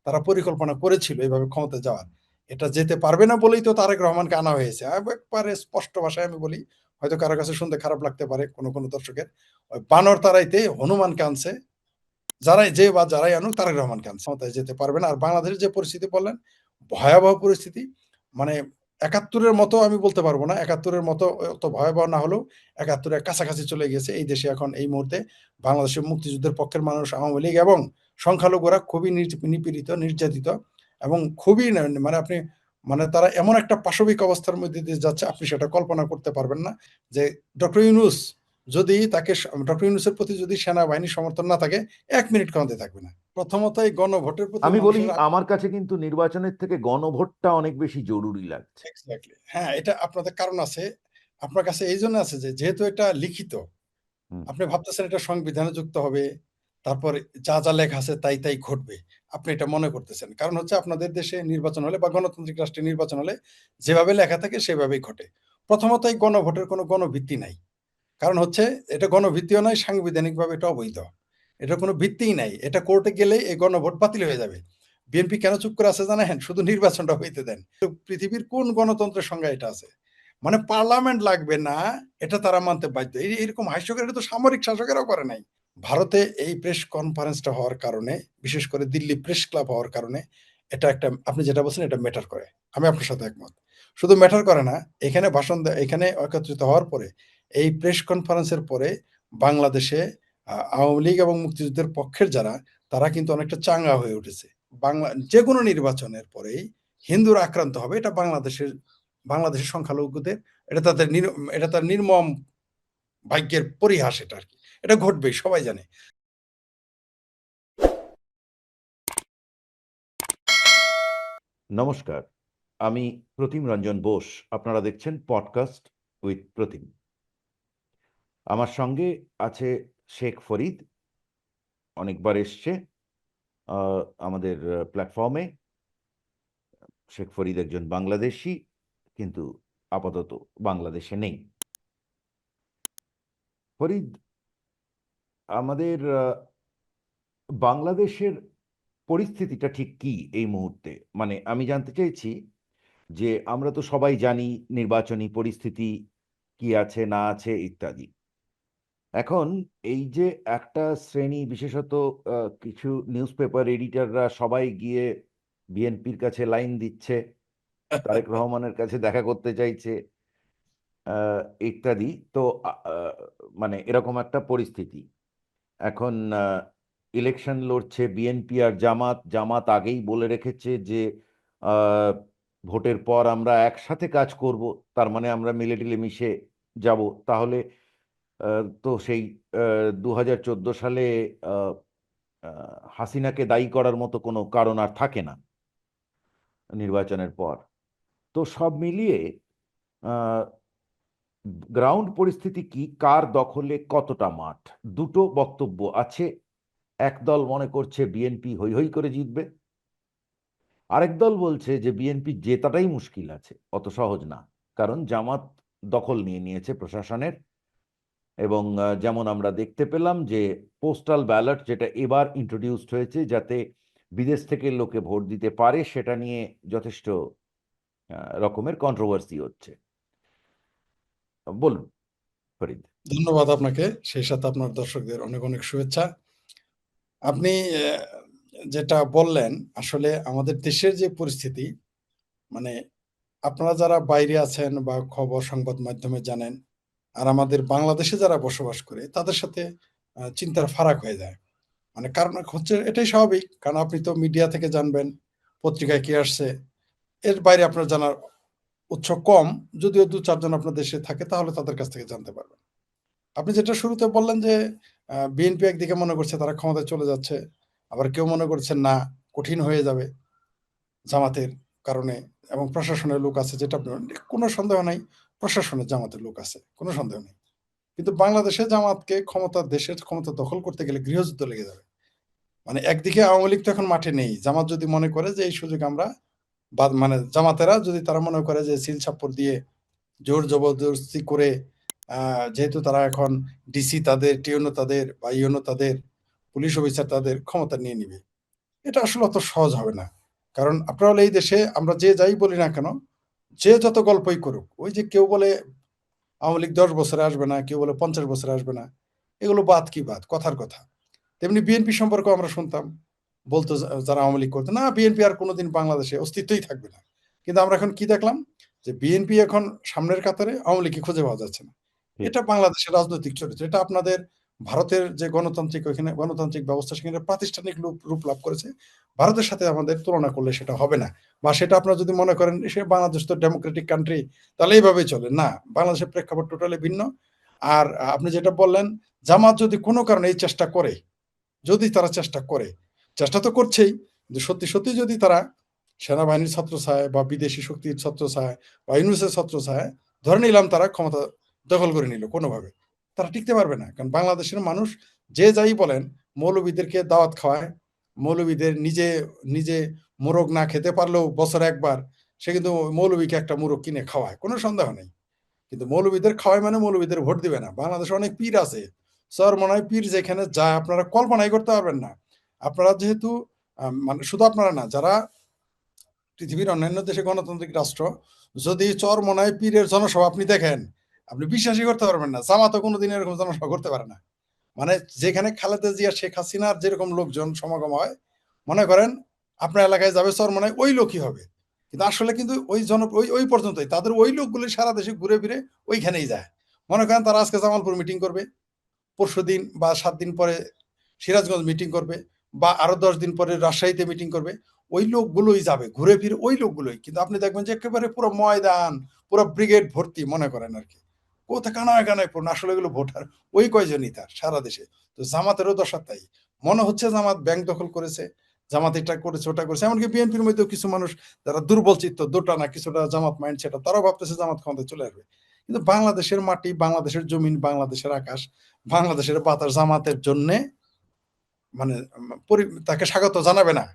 তারা পরিকল্পনা করেছিল এইভাবে ক্ষমতায় যাওয়ার। এটা যেতে পারবে না বলেই তো তারেক রহমানকে আনা হয়েছে। একবারে স্পষ্ট ভাষায় আমি বলি, হয়তো কারো কাছে শুনতে খারাপ লাগতে পারে কোনো দর্শকের। ওই বানর তাড়াইতে হনুমানকে আনছে। যারাই আনুক তারেক রহমানকে আনছে। ক্ষমতায় যেতে পারবে না। আর বাংলাদেশের যে পরিস্থিতি বললেন, ভয়াবহ পরিস্থিতি। মানে ৭১-এর মতো আমি বলতে পারবো না। ৭১-এর মতো অত ভয়াবহ না হলেও ৭১-এর কাছাকাছি চলে গেছে। এই দেশে এখন এই মুহূর্তে বাংলাদেশের মুক্তিযুদ্ধের পক্ষের মানুষ, আওয়ামী লীগ এবং সংখ্যালঘুরা খুবই নিপীড়িত, নির্যাতিত এবং খুবই মানে আপনি মানে তারা এমন একটা পাশবিক অবস্থার মধ্যে দিয়ে যাচ্ছে, আপনি সেটা কল্পনা করতে পারবেন না যে ডক্টর ইউনূস যদি ডক্টর ইউনূসের প্রতি যদি সেনাবাহিনীর সমর্থন না থাকে ১ মিনিট ক্ষমতায় থাকবে না। প্রথমত এই গণভোটের প্রতি আমি বলি, মানুষের আমার কাছে কিন্তু নির্বাচনের থেকে গণভোটটা অনেক বেশি জরুরি লাগছে। এক্সাক্টলি। হ্যাঁ, এটা আপনাদের কারণ আছে। আপনার কাছে এইজন্য আছে যে যেহেতু এটা লিখিত, হুম। আপনি ভাবতেছেন এটা সংবিধানে যুক্ত হবে। তারপরে যা লেখা আছে তাই ঘটবে। আপনি এটা মনে করতেছেন। কারণ হচ্ছে আপনাদের দেশে নির্বাচন হলে বা গণতান্ত্রিক রাষ্ট্রে নির্বাচন হলে যেভাবে লেখা থাকে সেভাবেই ঘটে। প্রথমত এই গণভোটের কোনো গণভিত্তি নাই। কারণ হচ্ছে এটা গণভিত্তিও নয়, সাংবিধানিকভাবে এটা অবৈধ। এটার কোনো ভিত্তিই নাই। এটা কোর্টে গেলেই এই গণভোট বাতিল হয়ে যাবে। বিএনপি কেন চুপ করে আছে জানেন? শুধু নির্বাচনটা হইতে দেন। পৃথিবীর কোন গণতন্ত্রের সংজ্ঞা এটা আছে? মানে পার্লামেন্ট লাগবে না, এটা তারা মানতে বাধ্য। এরকম হাস্যকর, এটা তো সামরিক শাসকেরাও করে নাই। ভারতে এই প্রেস কনফারেন্সটা হওয়ার কারণে, বিশেষ করে দিল্লি প্রেস ক্লাব হওয়ার কারণে, এটা একটা, আপনি যেটা বলছেন এটা ম্যাটার করে। আমি আপনার সাথে একমত। শুধু ম্যাটার করে না, এখানে এখানে একত্রিত হওয়ার পরে, এই প্রেস কনফারেন্সের পরে বাংলাদেশে আওয়ামী লীগ এবং মুক্তিযুদ্ধের পক্ষের যারা, তারা কিন্তু অনেকটা চাঙ্গা হয়ে উঠেছে। যেকোনো নির্বাচনের পরেই হিন্দুরা আক্রান্ত হবে, এটা বাংলাদেশের সংখ্যালঘুদের, এটা তার নির্মম ভাগ্যের পরিহাস, এটা আর কি। এটা ঘটবেই, সবাই জানে। নমস্কার, আমি প্রতিম রঞ্জন বোস। আপনারা দেখছেন পডকাস্ট উইথ প্রতিম। আমার সঙ্গে আছে শেখ ফরিদ, অনেকবার এসছে আমাদের প্ল্যাটফর্মে। শেখ ফরিদ একজন বাংলাদেশি, কিন্তু আপাতত বাংলাদেশে নেই। ফরিদ, আমাদের বাংলাদেশের পরিস্থিতিটা ঠিক কি এই মুহূর্তে? মানে আমি জানতে চাইছি যে আমরা তো সবাই জানি নির্বাচনী পরিস্থিতি কি আছে না আছে ইত্যাদি। এখন এই যে একটা শ্রেণী, বিশেষত কিছু নিউজ পেপার এডিটররা সবাই গিয়ে বিএনপির কাছে লাইন দিচ্ছে, তারেক রহমানের কাছে দেখা করতে চাইছে ইত্যাদি। তো মানে এরকম একটা পরিস্থিতি। এখন ইলেকশন লড়ছে বিএনপি আর জামাত। জামাত আগেই বলে রেখেছে যে আহ, ভোটের পর আমরা একসাথে কাজ করব, তার মানে আমরা মিলে মিশে যাব। তাহলে তো সেই 2014 সালে আহ, হাসিনাকে দায়ী করার মতো কোনো কারণ আর থাকে না নির্বাচনের পর। তো সব মিলিয়ে গ্রাউন্ড পরিস্থিতি কি, কার দখলে কতটা মাঠ? দুটো বক্তব্য আছে। একদল মনে করছে বিএনপি হৈ হৈ করে জিতবে, আরেক দল বলছে যে বিএনপি জেতাটাই মুশকিল আছে, অত সহজ না। কারণ জামাত দখল নিয়ে নিয়েছে প্রশাসনের। এবং যেমন আমরা দেখতে পেলাম যে পোস্টাল ব্যালট, যেটা এবার ইন্ট্রোডিউসড হয়েছে যাতে বিদেশ থেকে লোকে ভোট দিতে পারে, সেটা নিয়ে যথেষ্ট রকমের কন্ট্রোভার্সি হচ্ছে। বলুন ফরিদ। ধন্যবাদ আপনাকে, সেই সাথে আপনার দর্শকদের অনেক শুভেচ্ছা। আপনি যেটা বললেন, আসলে আমাদের দেশের যে পরিস্থিতি, মানে আপনারা যারা বাইরে আছেন বা খবর সংবাদ মাধ্যমে জানেন, আর আমাদের বাংলাদেশে যারা বসবাস করে তাদের সাথে চিন্তার ফারাক হয়ে যায়। মানে কারণ হচ্ছে এটাই স্বাভাবিক, কারণ আপনি তো মিডিয়া থেকে জানবেন, পত্রিকায় কি আসছে, এর বাইরে আপনার জানার উৎস কম। যদিও ২-৪ জন আপনার দেশে থাকে, তাহলে তাদের কাছ থেকে জানতে পারবেন। আপনি যেটা শুরুতে বললেন যে বিএনপি একদিকে মনে করছে তারা ক্ষমতায় চলে যাচ্ছে, আবার কেউ মনে করছেন না, কঠিন হয়ে যাবে জামাতের কারণে, এবং প্রশাসনের লোক আছে, যেটা কোনো সন্দেহ নাই, প্রশাসনের জামাতের লোক আছে, কোনো সন্দেহ নেই। কিন্তু বাংলাদেশে জামাতকে দেশের ক্ষমতা দখল করতে গেলে গৃহযুদ্ধ লেগে যাবে। মানে একদিকে আওয়ামী লীগ তো এখন মাঠে নেই, জামাত যদি মনে করে যে এই সুযোগ আমরা, মানে জামাতেরা যদি তারা মনে করে যে সিল ছাপ্পর দিয়ে জোর জবরদস্তি করে, যেহেতু তারা এখন ডিসি তাদের, টিওনো তাদের বা ইউনো তাদের, পুলিশ অফিসার তাদের, ক্ষমতা নিয়ে নিবে। এটা আসলে অত সহজ হবে না। কারণ আপনার হলো এই দেশে আমরা যে যাই বলি না কেন, যে যত গল্পই করুক, ওই যে কেউ বলে আওয়ামী লীগ ১০ বছরে আসবে না, কেউ বলে ৫০ বছরে আসবে না। এগুলো বাদ কি বাদ, কথার কথা। তেমনি বিএনপি সম্পর্কেও আমরা শুনতাম। বলতো যারা আওয়ামী লীগ করতো, "না বিএনপি আর কোনোদিন বাংলাদেশে অস্তিত্বই থাকবে না।" কিন্তু আমরা এখন কি দেখলাম? যে বিএনপি এখন সামনের কাতারে, আওয়ামী লীগকে খুঁজে পাওয়া যাচ্ছে না। ঠিক। এটা বাংলাদেশের রাজনৈতিক চরিত্র। এটা আপনাদের ভারতের যে গণতান্ত্রিক ওইখানে গণতান্ত্রিক ব্যবস্থা সেখানে প্রাতিষ্ঠানিক রূপ লাভ করেছে। ভারতের সাথে আমাদের তুলনা করলে সেটা হবে না। বা সেটা আপনারা যদি মনে করেন সে বাংলাদেশ তো ডেমোক্রেটিক কান্ট্রি, তাহলে এইভাবেই চলে। না, বাংলাদেশের প্রেক্ষাপট টোটালি ভিন্ন। আর আপনি যেটা বললেন, জামাত যদি কোনো কারণে এই চেষ্টা করে, যদি তারা চেষ্টা করে, চেষ্টা তো করছেই, যে সত্যি, সত্যি যদি তারা সেনাবাহিনীর ছত্রছায়ায় বা বিদেশি শক্তির ছত্রছায়ায় বা ইউনূসের ছত্রছায়ায় ধরে নিলাম তারা ক্ষমতা দখল করে নিল কোনোভাবে। তারা টিকতে পারবে না। কারণ বাংলাদেশের মানুষ যে যাই বলেন, মৌলবীদেরকে দাওয়াত খাওয়ায়, মৌলবীদের নিজে মোরগ না খেতে পারলেও বছরে একবার সে কিন্তু মৌলবীকে একটা মোরগ কিনে খাওয়ায়। কোনো সন্দেহ নেই। কিন্তু মৌলবীদের খাওয়ায় মানে মৌলবীদের ভোট দিবে না। বাংলাদেশে অনেক পীর আছে। চরমোনাই পীর যেখানে যায় আপনারা কল্পনাই করতে পারবেন না। আপনারা যেহেতু মানে শুধু আপনারা না, যারা পৃথিবীর অন্যান্য দেশে গণতান্ত্রিক রাষ্ট্র, যদি চরমোনাই পীরের জনসভা আপনি দেখেন, আপনি বিশ্বাসই করতে পারবেন না। জামাতও কোনোদিন এরকম জনসভা করতে পারে না। মানে যেখানে খালেদা জিয়া, শেখ হাসিনার যেরকম লোকজন সমাগম হয়, মনে করেন আপনার এলাকায় যাবে চরমোনাই ওই লোকই হবে। কিন্তু আসলে কিন্তু ওই পর্যন্তই। তাদের ওই লোকগুলো সারা দেশে ঘুরে ফিরে ওইখানেই যায়। মনে করেন তারা আজকে জামালপুর মিটিং করবে, পরশুদিন বা ৭ দিন পরে সিরাজগঞ্জ মিটিং করবে, বা আরো ১০ দিন পরে রাজশাহীতে মিটিং করবে। ওই লোকগুলোই যাবে, ঘুরে ফিরে ওই লোকগুলোই। কিন্তু আপনি দেখবেন যে একেবারে পুরো ময়দান, পুরো ব্রিগেড ভর্তি মনে করেন আরকি। কোথায় কানায়, কানায় পূর্ণ। আসলে এগুলো ভোটার ওই কয়জনই তার সারা দেশে। তো জামাতেরও দশা তাই। মনে হচ্ছে জামাত ব্যাংক দখল করেছে, জামাত এটা করেছে, ওটা করেছে। এমনকি বিএনপির মধ্যেও কিছু মানুষ যারা দুর্বল চিত্ত, দোটানা কিছুটা জামাত মাইন্ড সেটা, তারাও ভাবতেছে জামাত ক্ষমতায় চলে আসবে। কিন্তু বাংলাদেশের মাটি, বাংলাদেশের জমিন, বাংলাদেশের আকাশ, বাংলাদেশের বাতাস জামাতের জন্যে মানে তাকে স্বাগত জানাবে না।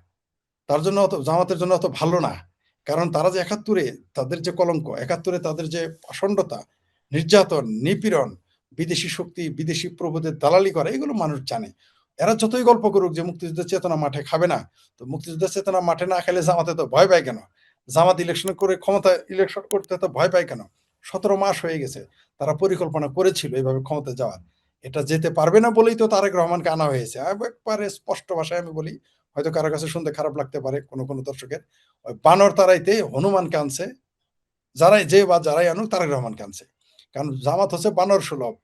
তার জন্য জামাতের জন্য অত ভালো না। কারণ তারা যে ৭১ তাদের যে কলঙ্ক, ৭১ তাদের যে পাষণ্ডতা, নির্যাতন, নিপীড়ন, বিদেশি শক্তি, বিদেশি প্রভুদের দালালি করা, এগুলো মানুষ জানে। এরা যতই গল্প করুক যে মুক্তিযুদ্ধের চেতনা মাঠে খাবে না, তো মুক্তিযুদ্ধের চেতনা মাঠে না খেলে জামাতে তো ভয় পায় কেন? জামাত ইলেকশন করে ইলেকশন করতে তো ভয় পায় কেন? ১৭ মাস হয়ে গেছে। তারা পরিকল্পনা করেছিল এভাবে ক্ষমতায় যাওয়ার। এটা যেতে পারবে না বলেই তো তারেক রহমানকে আনা হয়েছে। একবারে স্পষ্ট ভাষায় আমি বলি, হয়তো কারো কাছে শুনতে খারাপ লাগতে পারে কোনো দর্শকের। ওই বানর তাড়াইতে হনুমানকে আনছে। যারাই আনুক তারেক রহমানকে আনছে। কারণ জামাত হচ্ছে বানর সুলভ।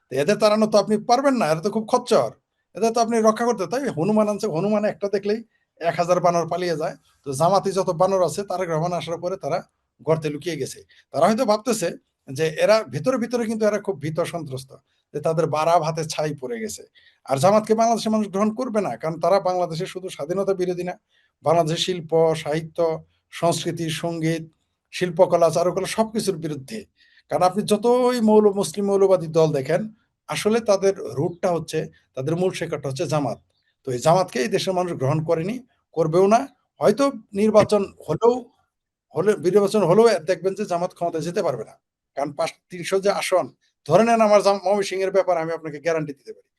তো এদের তাড়ানো তো আপনি পারবেন না। এরা তো খুব খচ্চর। এদের তো আপনি রক্ষা করতে, তাই হনুমান আনছে। হনুমান একটা দেখলেই ১,০০০ বানর পালিয়ে যায়। তো জামাতি যত বানর আছে তারেক রহমান আসার পরে তারা গর্তে লুকিয়ে গেছে। তারা হয়তো ভাবতেছে যে এরা ভিতরে কিন্তু এরা খুব ভীত সন্ত্রস্ত। যে তাদের বাড়া ভাতে ছাই পড়ে গেছে। আর জামাতকে বাংলাদেশের মানুষ গ্রহণ করবে না। কারণ তারা বাংলাদেশের শুধু স্বাধীনতা বিরোধী না। বাংলাদেশের শিল্প, সাহিত্য, সংস্কৃতি, সংগীত, শিল্পকলা, চারুকলা সবকিছুর বিরুদ্ধে। কারণ আপনি যতই মুসলিম মৌলবাদী দল দেখেন, আসলে তাদের রুটটা হচ্ছে, তাদের মূল শিকড়টা হচ্ছে জামাত। তো এই জামাতকে এই দেশের মানুষ গ্রহণ করেনি, করবেও না। হয়তো নির্বাচন হলেও নির্বাচন হলেও দেখবেন যে জামাত ক্ষমতায় যেতে পারবে না। কারণ ৩০০ যে আসন, ধরে নেন আমার ময়মনসিংহের ব্যাপারে আমি আপনাকে গ্যারান্টি দিতে পারি।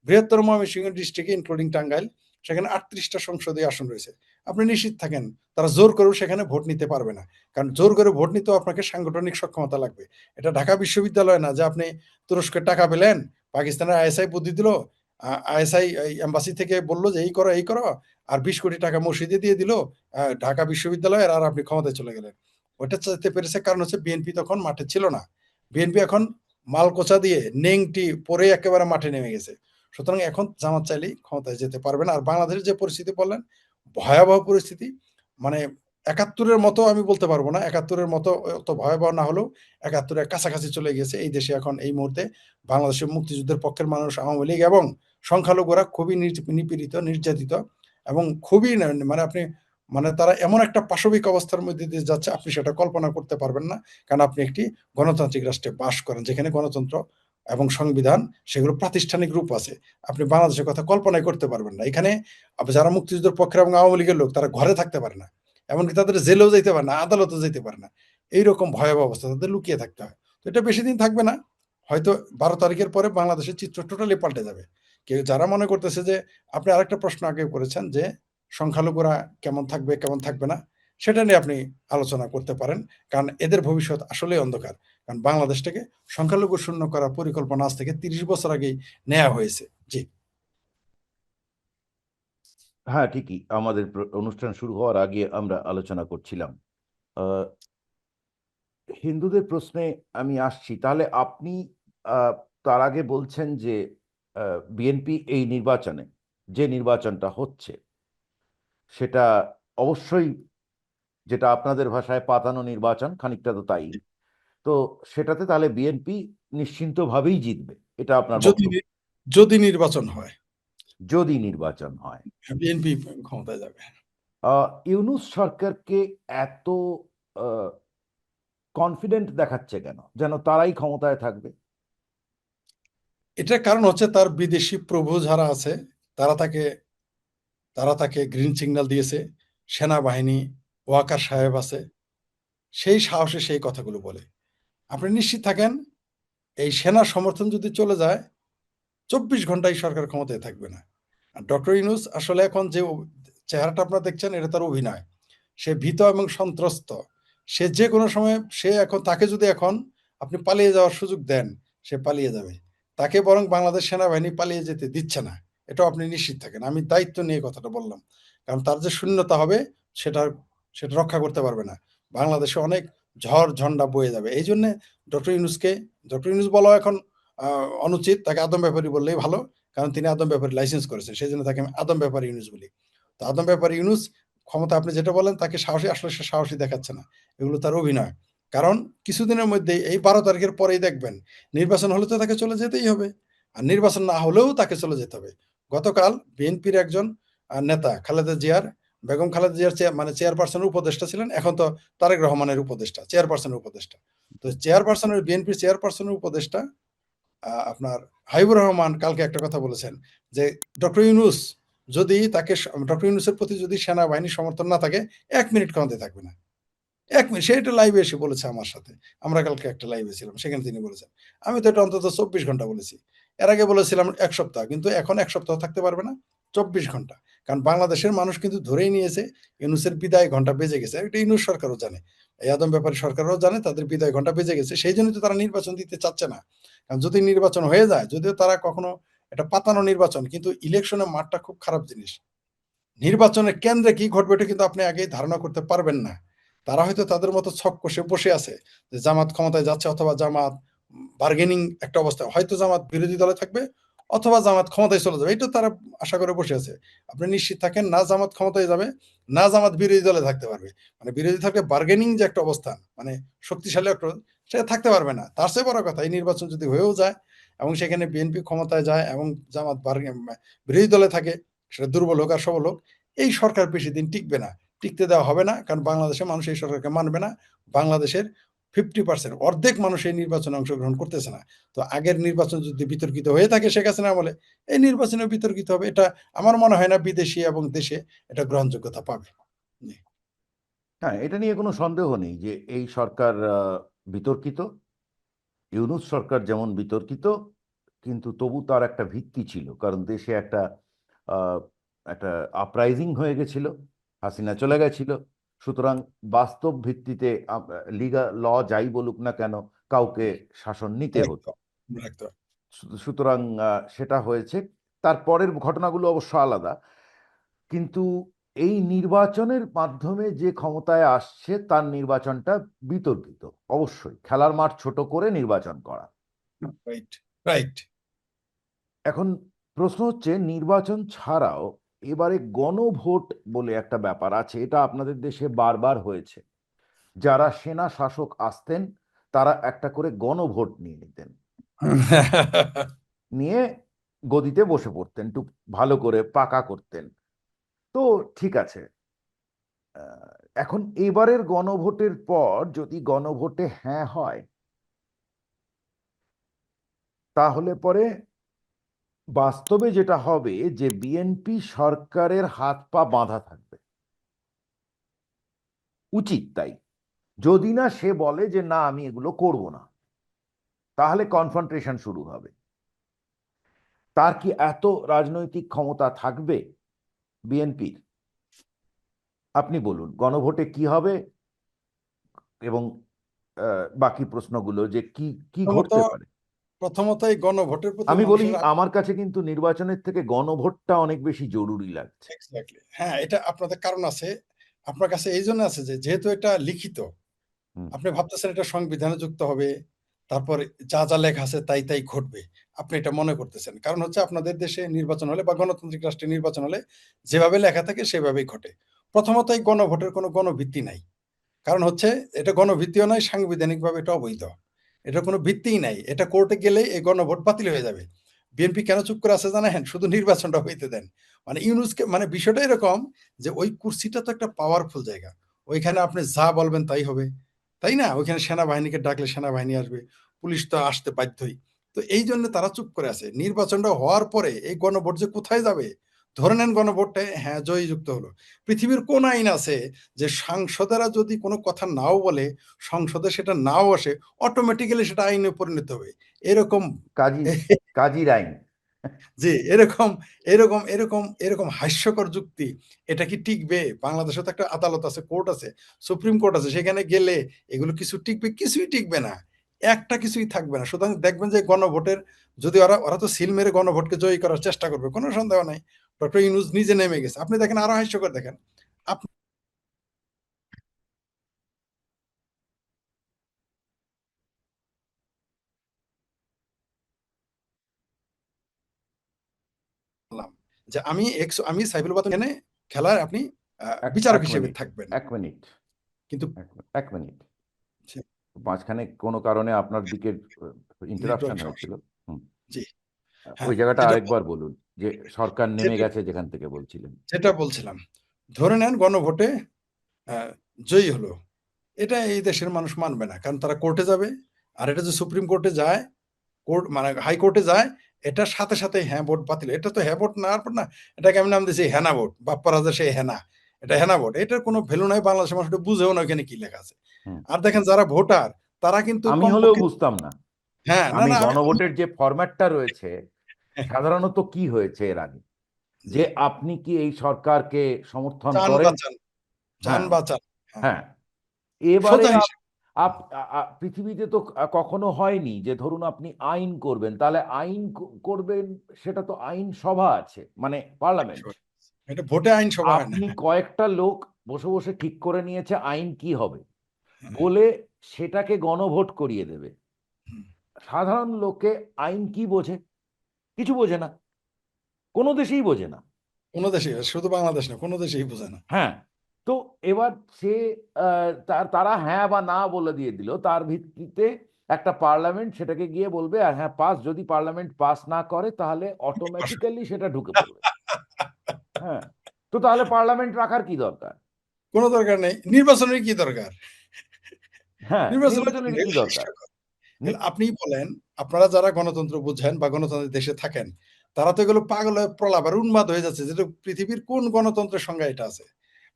বৃহত্তর ময়মনসিংহ ডিস্ট্রিক্টে ইনক্লুডিং টাঙ্গাইল, সেখানে ৩৮টা সংসদীয় আসন রয়েছে। আপনি নিশ্চিত থাকেন তারা জোর করেও সেখানে ভোট নিতে পারবে না। কারণ জোর করে ভোট নিতেও আপনাকে সাংগঠনিক সক্ষমতা লাগবে। এটা ঢাকা বিশ্ববিদ্যালয় না যে আপনি তুরস্কের টাকা পেলেন, পাকিস্তানের আইএসআই বুদ্ধি দিল, আইএসআই এম্বাসি থেকে বলল যে এই করো, এই করো, আর ২০ কোটি টাকা মসজিদে দিয়ে দিল ঢাকা বিশ্ববিদ্যালয়ের, আর আপনি ক্ষমতায় চলে গেলেন। ওইটা চাইতে পেরেছে কারণ হচ্ছে বিএনপি তখন মাঠে ছিল না। বিএনপি এখন মালকোচা দিয়ে নেংটি পরে একেবারে মাঠে নেমে গেছে। সুতরাং এখন জামাত চাইলেই ক্ষমতায় যেতে পারবে না। আর বাংলাদেশের যে পরিস্থিতি বললেন, ভয়াবহ পরিস্থিতি। মানে ৭১-এর মতো আমি বলতে পারব না। ৭১-এর মতো অত ভয়াবহ না হলেও ৭১-এর কাছাকাছি চলে গেছে। এই দেশে এখন এই মুহূর্তে বাংলাদেশের মুক্তিযুদ্ধের পক্ষের মানুষ, আওয়ামী লীগ এবং সংখ্যালঘুরা খুবই নিপীড়িত, নির্যাতিত এবং খুবই মানে আপনি মানে তারা এমন একটা পাশবিক অবস্থার মধ্যে দিয়ে যাচ্ছে, আপনি সেটা কল্পনা করতে পারবেন না। কারণ আপনি একটি গণতান্ত্রিক রাষ্ট্রে বাস করেন, যেখানে গণতন্ত্র এবং সংবিধান সেগুলো প্রাতিষ্ঠানিক রূপ আছে। আপনি বাংলাদেশের কথা কল্পনাই করতে পারবেন না। এখানে যারা মুক্তিযুদ্ধের পক্ষের এবং আওয়ামী লীগের লোক, তারা ঘরে থাকতে পারে না। এমনকি তাদের জেলেও যাইতে পারে না, আদালতেও যেতে পারে না। এইরকম ভয়াবহ অবস্থা, তাদের লুকিয়ে থাকতে হয়। তো এটা বেশি দিন থাকবে না। হয়তো ১২ তারিখের পরে বাংলাদেশের চিত্র টোটালি পাল্টে যাবে। যারা মনে করতেছে যে, আপনি আরেকটা প্রশ্ন আগে করেছেন যে সংখ্যালঘুরা কেমন থাকবে, কেমন থাকবে না, সেটা নিয়ে আপনি আলোচনা করতে পারেন। কারণ এদের ভবিষ্যৎ আসলেই অন্ধকার। কারণ বাংলাদেশটাকে সংখ্যালঘু শূন্য করার পরিকল্পনা আজ থেকে ৩০ বছর আগেই নেয়া হয়েছে। জি। হ্যাঁ, ঠিকই। আমাদের অনুষ্ঠান শুরু হওয়ার আগে আমরা আলোচনা করছিলাম। আহ, হিন্দুদের প্রশ্নে আমি আসছি। তাহলে আপনি আহ, তার আগে বলছেন যে বিএনপি এই নির্বাচনে, যে নির্বাচনটা হচ্ছে, সেটা অবশ্যই, যেটা আপনাদের ভাষায় পাতানো নির্বাচন, খানিকটা তো তাই। তো সেটাতে তাহলে বিএনপি নিশ্চিন্তভাবেই জিতবে, এটা আপনার যদি বক্তব্য? যদি নির্বাচন হয়, যদি নির্বাচন হয়। বিএনপি ক্ষমতায় যাবে। ইউনূস সরকারকে এত কনফিডেন্ট দেখাচ্ছে কেন, যেন তারাই ক্ষমতায় থাকবে? এটার কারণ হচ্ছে তার বিদেশি প্রভু যারা আছে তারা তাকে তারা তাকে গ্রিন সিগন্যাল দিয়েছে। সেনাবাহিনী, ওয়াকার সাহেব আছে, সেই সাহসে সেই কথাগুলো বলে। আপনি নিশ্চিত থাকেন, এই সেনা সমর্থন যদি চলে যায়, ২৪ ঘন্টায় সরকার ক্ষমতায় থাকবে না। আর ডক্টর ইউনূস আসলে এখন যে চেহারাটা আপনারা দেখছেন, এটা তার অভিনয়। সে ভীত এবং সন্ত্রস্ত। সে যে কোনো সময়, সে এখন, তাকে যদি এখন আপনি পালিয়ে যাওয়ার সুযোগ দেন, সে পালিয়ে যাবে। তাকে বরং বাংলাদেশ সেনাবাহিনী পালিয়ে যেতে দিচ্ছে না। এটাও আপনি নিশ্চিত থাকেন। আমি দায়িত্ব নিয়ে কথাটা বললাম। কারণ তার যে শূন্যতা হবে, সেটা সেটা রক্ষা করতে পারবে না। বাংলাদেশে অনেক ঝড় ঝন্ডা বয়ে যাবে। এই জন্যে ডক্টর ইউনূসকে, ডক্টর ইউনূস বলা এখন অনুচিত, তাকে আদম ব্যাপারী বললেই ভালো। কারণ তিনি আদম ব্যাপারী লাইসেন্স করেছেন, সেই জন্য তাকে আমি আদম ব্যাপারী ইউনূস বলি। তো আদম ব্যাপারী ইউনূস ক্ষমতা, আপনি যেটা বলেন তাকে সাহসী, আসলে সে সাহসী দেখাচ্ছে না। এগুলো তার অভিনয়। কারণ কিছুদিনের মধ্যেই, এই ১২ তারিখের পরেই দেখবেন, নির্বাচন হলে তো তাকে চলে যেতেই হবে। আর নির্বাচন না হলেও তাকে চলে যেতে হবে। গতকাল বিএনপির একজন নেতা, খালেদা জিয়ার, বেগম খালেদা জিয়ার মানে চেয়ারপারসনের উপদেষ্টা ছিলেন, এখন তো তারেক রহমানের উপদেষ্টা, চেয়ারপারসনের উপদেষ্টা। তো চেয়ারপারসনের, বিএনপির চেয়ারপারসনের উপদেষ্টা আপনার হাবিবুর রহমান কালকে একটা কথা বলেছেন যে ডক্টর ইউনূস যদি তাকে, ডক্টর ইউনূসের প্রতি যদি সেনাবাহিনীর সমর্থন না থাকে, ১ মিনিট ক্ষমতায় থাকবে না। ১ মিনিট। সে এটা লাইভে এসে বলেছে আমার সাথে। আমরা কালকে একটা লাইভে ছিলাম, সেখানে তিনি বলেছেন। আমি তো এটা অন্তত ২৪ ঘন্টা বলেছি। এর আগে বলেছিলাম ১ সপ্তাহ, কিন্তু এখন ১ সপ্তাহ থাকতে পারবে না, ২৪ ঘন্টা। কারণ বাংলাদেশের মানুষ কিন্তু ধরেই নিয়েছে ইউনূসের বিদায় ঘন্টা বেজে গেছে। এটা ইউনূস সরকারও জানে, এই আদম ব্যাপারী সরকারও জানে তাদের বিদায় ঘন্টা বেজে গেছে। সেই জন্যই তো তারা নির্বাচন দিতে চাচ্ছে না। কারণ যদি নির্বাচন হয়ে যায়, যদিও তারা কখনো, এটা পাতানো নির্বাচন, কিন্তু ইলেকশনের মাঠটা খুব খারাপ জিনিস। নির্বাচনের কেন্দ্রে কি ঘটবে এটা কিন্তু আপনি আগেই ধারণা করতে পারবেন না। তারা হয়তো তাদের মতো ছক কষে বসে আছে যে জামাত ক্ষমতায় যাচ্ছে, অথবা জামাত বার্গেনিং একটা অবস্থা, হয়তো জামাত বিরোধী দলে থাকবে, অথবা জামাত ক্ষমতায় চলে যাবে, এটা তারা আশা করে বসে আছে। আপনি নিশ্চিত থাকেন, না জামাত ক্ষমতায় যাবে, না জামাত বিরোধী দলে থাকতে পারবে। মানে বিরোধী থাকলে বার্গেনিং যে একটা অবস্থান, মানে শক্তিশালী একটা, সেটা থাকতে পারবে না। তার চেয়ে বড় কথা, এই নির্বাচন যদি হয়েও যায় এবং সেখানে বিএনপি ক্ষমতায় যায় এবং জামাত বিরোধী দলে থাকে, সেটা দুর্বল হোক আর সবল হোক, এই সরকার বেশি দিন টিকবে না। টিকতে দেওয়া হবে না। কারণ বাংলাদেশের মানুষ এই সরকারকে মানবে না। বাংলাদেশের 50%, অর্ধেক মানুষ এই নির্বাচনে অংশগ্রহণ করতেছে না। তো আগের নির্বাচন যদি বিতর্কিত হয়ে থাকে শেখ হাসিনা আমলে, এই নির্বাচনে বিতর্কিত হবে। এটা আমার মনে হয় না বিদেশি এবং দেশে এটা গ্রহণযোগ্যতা পাবে। জি। হ্যাঁ, এটা নিয়ে কোনো সন্দেহ নেই যে এই সরকার বিতর্কিত। ইউনূস সরকার যেমন বিতর্কিত, কিন্তু তবু তার একটা ভিত্তি ছিল, কারণ দেশে একটা আহ, একটা আপরাইজিং হয়ে গেছিল, হাসিনা চলে গেছিল। সুতরাং বাস্তব ভিত্তিতে ল যাই বলুক না কেন, কাউকে শাসন নিতে হতো। একদম। একদম। সুতরাং সেটা হয়েছে। তারপরের ঘটনাগুলো অবশ্য আলাদা, কিন্তু এই নির্বাচনের মাধ্যমে যে ক্ষমতায় আসছে তার নির্বাচনটা বিতর্কিত। অবশ্যই খেলার মাঠ ছোট করে নির্বাচন করা। Right, right. এখন প্রশ্ন হচ্ছে, নির্বাচন ছাড়াও এবারে গণভোট বলে একটা ব্যাপার আছে। এটা আপনাদের দেশে বারবার হয়েছে। যারা সেনা শাসক আসতেন, তারা একটা করে গণভোট নিয়ে নিতেন, নিয়ে গদিতে বসে পড়তেন, একটু ভালো করে পাকা করতেন। তো ঠিক আছে, আহ, এখন এবারের গণভোটের পর যদি গণভোটে হ্যাঁ হয়, তাহলে পরে বাস্তবে যেটা হবে যে বিএনপি সরকারের হাত পা বাঁধা থাকবে। উচিত তাই। যদি না সে বলে যে না, আমি এগুলো করব না, তাহলে কনফ্রন্টেশন শুরু হবে। তার কি এত রাজনৈতিক ক্ষমতা থাকবে বিএনপির আপনি বলুন গণভোটে কি হবে এবং বাকি প্রশ্নগুলো যে কি কি প্রথমত ঘটতে পারে। প্রথমত এই গণভোটের প্রতি আমি বলি মানুষের আমার কাছে কিন্তু নির্বাচনের থেকে গণভোটটা অনেক বেশি জরুরি লাগছে। এক্সাক্টলি হ্যাঁ, এটা আপনাদের কারণ আছে। আপনার কাছে এই জন্য আছে যে যেহেতু এটা লিখিত, হুম। আপনি ভাবতেছেন এটা সংবিধানে যুক্ত হবে, তারপর যা যা লেখা আছে তাই তাই ঘটবে। আপনি এটা মনে করতেছেন। কারণ হচ্ছে আপনাদের দেশে নির্বাচন হলে বা গণতান্ত্রিক রাষ্ট্রে নির্বাচন হলে যেভাবে লেখা থাকে সেভাবেই ঘটে। প্রথমত এই গণভোটের কোনো গণভিত্তি নাই। কারণ হচ্ছে এটা গণভিত্তিও নয়, সাংবিধানিকভাবে এটা অবৈধ। এটার কোনো ভিত্তিই নাই। এটা কোর্টে গেলেই এই গণভোট বাতিল হয়ে যাবে। বিএনপি কেন চুপ করে আছে জানেন? শুধু নির্বাচনটা হইতে দেন। মানে ইউনূসকে মানে বিষয়টা এরকম যে ওই কুর্সিটা তো একটা পাওয়ারফুল জায়গা। ওইখানে আপনি যা বলবেন তাই হবে। তাই না? ওইখানে সেনাবাহিনীকে ডাকলে সেনাবাহিনী আসবে। পুলিশ তো আসতে বাধ্যই। তো এইজন্য তারা চুপ করে আছে। নির্বাচনটা হওয়ার পরে এই গণভোট যে কোথায় যাবে? ধরে নেন গণভোটে হ্যাঁ, জয়যুক্ত হলো। পৃথিবীর কোন আইন আছে যে সাংসদেরা যদি কোনো কথা নাও বলে, সংসদে সেটা নাও আসে, অটোমেটিক্যালি সেটা আইনে পরিণত হবে। এরকম কাজী কাজীর আইন। জি, এরকম হাস্যকর যুক্তি এটা কি টিকবে? বাংলাদেশে তো একটা আদালত আছে, কোর্ট আছে, সুপ্রিম কোর্ট আছে। সেখানে গেলে এগুলো কিছু টিকবে? কিছুই টিকবে না। একটা কিছুই থাকবে না। সুতরাং দেখবেন যে গণভোটের যদি ওরা তো সিল মেরে গণভোটকে জয়ী করার চেষ্টা করবে। কোনো সন্দেহ নাই। ডক্টর ইউনূস নিজে নেমে গেছে। আপনি দেখেন আরো হাস্যকর দেখেন। আপনি বললাম যে আমি সাইফুল বাদল এনে খেলার আপনি এক বিচারক এক হিসেবে মিনিট, থাকবেন। এক মিনিট, কিন্তু এক মিনিট। জি, মাঝখানে কোনো কারণে আপনার দিকে ইন্টারাপশন নেটওয়ার্ক হয়েছিল। সমস্যা। হুম। জি, ওই হ্যাঁ, জায়গাটা যেটা আরেকবার বলুন, যে সরকার নেমে যেটা গেছে যেখান থেকে বলছিলেন। যেটা বলছিলাম। ধরে নেন গণভোটে আ জয়ী হলো। এটা এই দেশের মানুষ মানবে না। কারণ তারা কোর্টে যাবে। আর এটা যে সুপ্রিম কোর্টে যায়, কোর্ট মানে হাইকোর্টে যায়, এটার সাথে, সাথে হ্যাঁ ভোট বাতিল। এটা তো হ্যাঁ ভোট নেওয়ার পর না, এটাকে আমি নাম দিয়েছি হেনা ভোট। বাপ্পা রাজা সেই হেনা। এটা হেনা ভোট। এটার কোনো ভ্যালু নাই। বাংলাদেশের মানুষ এটা বুঝেও না ওখানে কি লেখা আছে। হুম। আর দেখেন যারা ভোটার তারা কিন্তু আমি হলেও কমপক্ষে বুঝতাম না। হ্যাঁ, না, আমি না আমি গণভোটের যে ফরম্যাটটা রয়েছে সাধারণত কি হয়েছে এর আগে, জি, যে আপনি কি এই সরকারকে সমর্থন চান করেন। বাঁচান, চান হ্যাঁ, বাঁচান। হ্যাঁ, হ্যাঁ। এবারে সোজা হিসেব। পৃথিবীতে তো কখনো হয়নি যে ধরুন আপনি আইন করবেন, তাহলে আইন করবেন, সেটা তো আইন সভা আছে, মানে পার্লামেন্ট। এটা ভোটে আইনসভা হয় না। আপনি কয়েকটা লোক বসে বসে ঠিক করে নিয়েছে আইন কি হবে হ্যাঁ, বলে, সেটাকে গণভোট করিয়ে দেবে। হুম। সাধারণ লোকে আইন কি বোঝে? কিছু বোঝে না, কোনো দেশেই বোঝে না। কোন দেশেই শুধু বাংলাদেশ না, কোন দেশেই বোঝে না। হ্যাঁ। তো এবার সে তারা হ্যাঁ বা না বলে দিয়ে দিল, তার ভিত্তিতে একটা পার্লামেন্ট সেটাকে গিয়ে বলবে, আর হ্যাঁ পাস, যদি পার্লামেন্ট পাস না করে তাহলে অটোমেটিক্যালি সেটা ঢুকে পড়বে। হ্যাঁ। তো তাহলে পার্লামেন্ট রাখার কি দরকার? কোন দরকার নেই। নির্বাচনের কি দরকার? হ্যাঁ, নির্বাচনের নির্বাচনের কি এগুলো দরকার? হাস্যকর। নি- আপনিই বলেন, আপনারা যারা গণতন্ত্র বুঝেন বা গণতন্ত্রের দেশে থাকেন, তারা তো এগুলো পাগল হয়ে প্রলাপ আর উন্মাদ হয়ে যাচ্ছে। যেটা পৃথিবীর কোন গণতন্ত্রের সংজ্ঞা এটা আছে?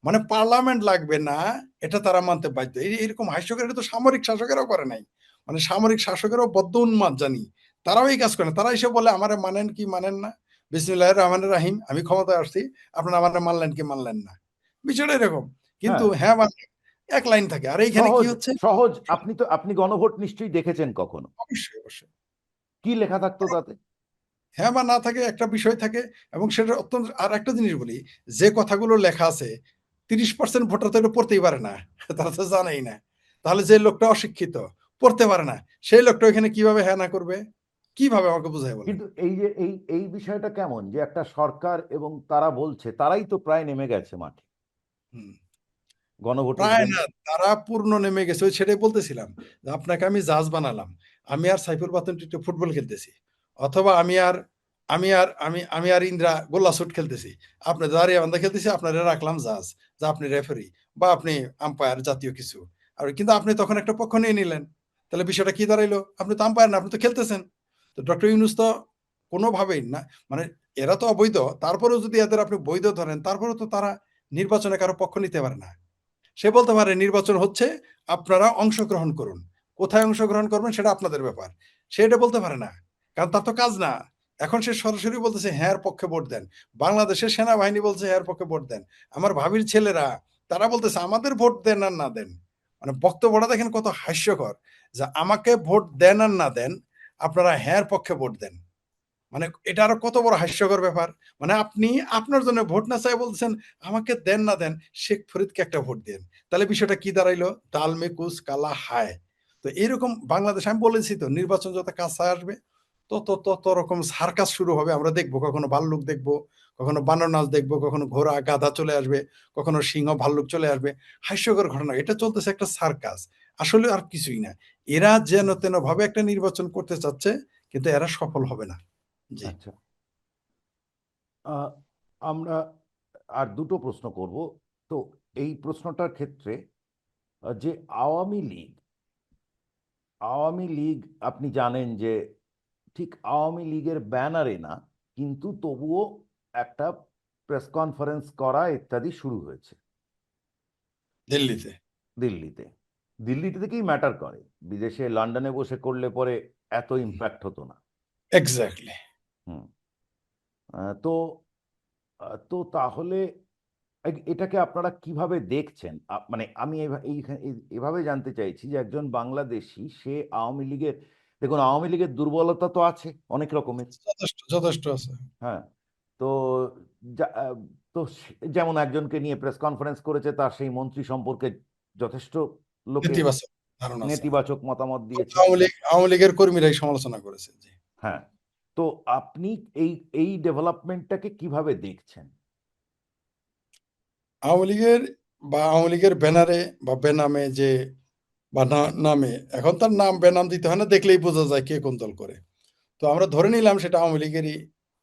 মানে পার্লামেন্ট লাগবে না, এটা তারা মানতে বাধ্য। এরকম হাস্যকর, এটা তো সামরিক শাসকেরাও করে নাই। মানে সামরিক শাসকেরাও বদ্ধ উন্মাদ জানি। তারাও এই কাজ করে না। তারা এসে বলে আমারে মানেন কি মানেন না? বিসমিল্লাহির রহমানির রাহিম। আমি ক্ষমতায় আসছি। আপনারা আমারে মানলেন কি মানলেন না? বিষয়টা এরকম। কিন্তু হ্যাঁ, হ্যাঁ, এক লাইন থাকে। আর এইখানে কি সহজ, হচ্ছে? সহজ। আপনি গণভোট নিশ্চয়ই দেখেছেন কখনো। অবশ্যই, অবশ্যই। কি লেখা থাকতো তাতে? হ্যাঁ বা না থাকে একটা বিষয় থাকে এবং সেটা অত্যন্ত আর একটা জিনিস বলি, যে কথাগুলো লেখা আছে ৩০% ভোটার তো এটা পড়তেই পারে না। তারা তো জানেই না। তাহলে যে লোকটা অশিক্ষিত, পড়তে পারে না, সেই লোকটা ওইখানে কিভাবে হ্যাঁ না করবে? কিভাবে আমাকে বুঝায় বলেন? কিন্তু এই যে এই বিষয়টা কেমন, যে একটা সরকার এবং তারা বলছে, তারাই তো প্রায় নেমে গেছে মাঠে হুম। গণভোটের প্রায় জন্য। না, তারা পূর্ণ নেমে গেছে। ওই সেটাই বলতেছিলাম। যে আপনাকে আমি জাজ বানালাম। আমি আর সাইফুল বাতুন টিটু ফুটবল খেলতেছি। অথবা আমি আর ইন্দ্রা গোল্লা শুট খেলতেছি। আপনি দাঁড়িয়াবান্ধা খেলতেছি, আপনারে রাখলাম জাজ। যে আপনি রেফারি বা আপনি আম্পায়ার জাতীয় কিছু। আর কিন্তু আপনি তখন একটা পক্ষ নিয়ে নিলেন। তাহলে বিষয়টা কি দাঁড়াইলো? আপনি তো আম্পায়ার না, আপনি তো খেলতেছেন। তো ডক্টর ইউনূস তো কোনোভাবেই না, মানে এরা তো অবৈধ। তারপরেও যদি এদের আপনি বৈধ ধরেন, তারপরেও তো তারা নির্বাচনে কারো পক্ষ নিতে পারে না। সে বলতে পারে নির্বাচন হচ্ছে, আপনারা অংশগ্রহণ করুন। কোথায় অংশগ্রহণ করবেন সেটা আপনাদের ব্যাপার। সে এটা বলতে পারে না। কারণ তার তো কাজ না। এখন সে সরাসরি বলতেছে হ্যাঁ এর পক্ষে ভোট দেন। বাংলাদেশের সেনাবাহিনী বলছে হ্যাঁ এর পক্ষে ভোট দেন। আমার ভাবির ছেলেরা তারা বলতেছে আমাদের ভোট দেন আর না দেন, মানে বক্তব্যটা দেখেন কত হাস্যকর, যে আমাকে ভোট দেন আর না দেন, আপনারা হ্যাঁ পক্ষে ভোট দেন। মানে এটা আরো কত বড় হাস্যকর ব্যাপার। মানে আপনি আপনার জন্য ভোট না চাই বলছেন আমাকে দেন না দেন, শেখ ফরিদকে একটা ভোট দেন। তাহলে বিষয়টা কি দাঁড়াইলো? ডাল মে কুছ কালা হায়। তো এরকম বাংলাদেশ, আমি বলেছি তো, নির্বাচন যত কাছে আসবে তত তত রকম সার্কাস শুরু হবে। আমরা দেখবো কখনো ভাল্লুক দেখবো, কখনো বানর নাচ দেখবো, কখনো ঘোড়া গাধা চলে আসবে, কখনো সিংহ ভাল্লুক চলে আসবে। হাস্যকর ঘটনা, এটা চলতেছে একটা সার্কাস, আসলে আর কিছুই না। এরা যেন তেন ভাবে একটা নির্বাচন করতে চাচ্ছে, কিন্তু এরা সফল হবে না। জি। আচ্ছা, আহ, আমরা আর দুটো প্রশ্ন করব। তো এই প্রশ্নটার ক্ষেত্রে যে আওয়ামী লীগ, আওয়ামী লীগ আপনি জানেন যে ঠিক আওয়ামী লীগের ব্যানারে না, কিন্তু তবুও একটা প্রেস কনফারেন্স করা ইত্যাদি শুরু হয়েছে দিল্লিতে। দিল্লিতে। দিল্লিতে থেকেই ম্যাটার করে, বিদেশে লন্ডনে বসে করলে পরে এত ইম্প্যাক্ট হতো না। এক্স্যাক্টলি। হুম। তো তো তাহলে এটাকে আপনারা কিভাবে দেখছেন? মানে আমি এভাবে জানতে চাইছি যে একজন বাংলাদেশি সে আওয়ামী লীগের, দেখুন আওয়ামী লীগের দুর্বলতা তো আছে অনেক রকমের। যথেষ্ট যথেষ্ট আছে। হ্যাঁ। তো তো যেমন একজনকে নিয়ে প্রেস কনফারেন্স করেছে, তার সেই মন্ত্রী সম্পর্কে যথেষ্ট লোকে নেতিবাচক ধারণা আছে। নেতিবাচক মতামত দিয়েছে। আওয়ামী লীগের কর্মীরাই সমালোচনা করেছে। জি। হ্যাঁ। তো আপনি এই এই ডেভেলপমেন্টটাকে কিভাবে দেখছেন? আওয়ামী লীগের আওয়ামী লীগের ব্যানারে বা বেনামে যে বা নামে, এখন তার নাম বেনাম দিতে হয় না, দেখলেই বোঝা যায় কে কোন দল করে। তো আমরা ধরে নিলাম সেটা আওয়ামী লীগেরই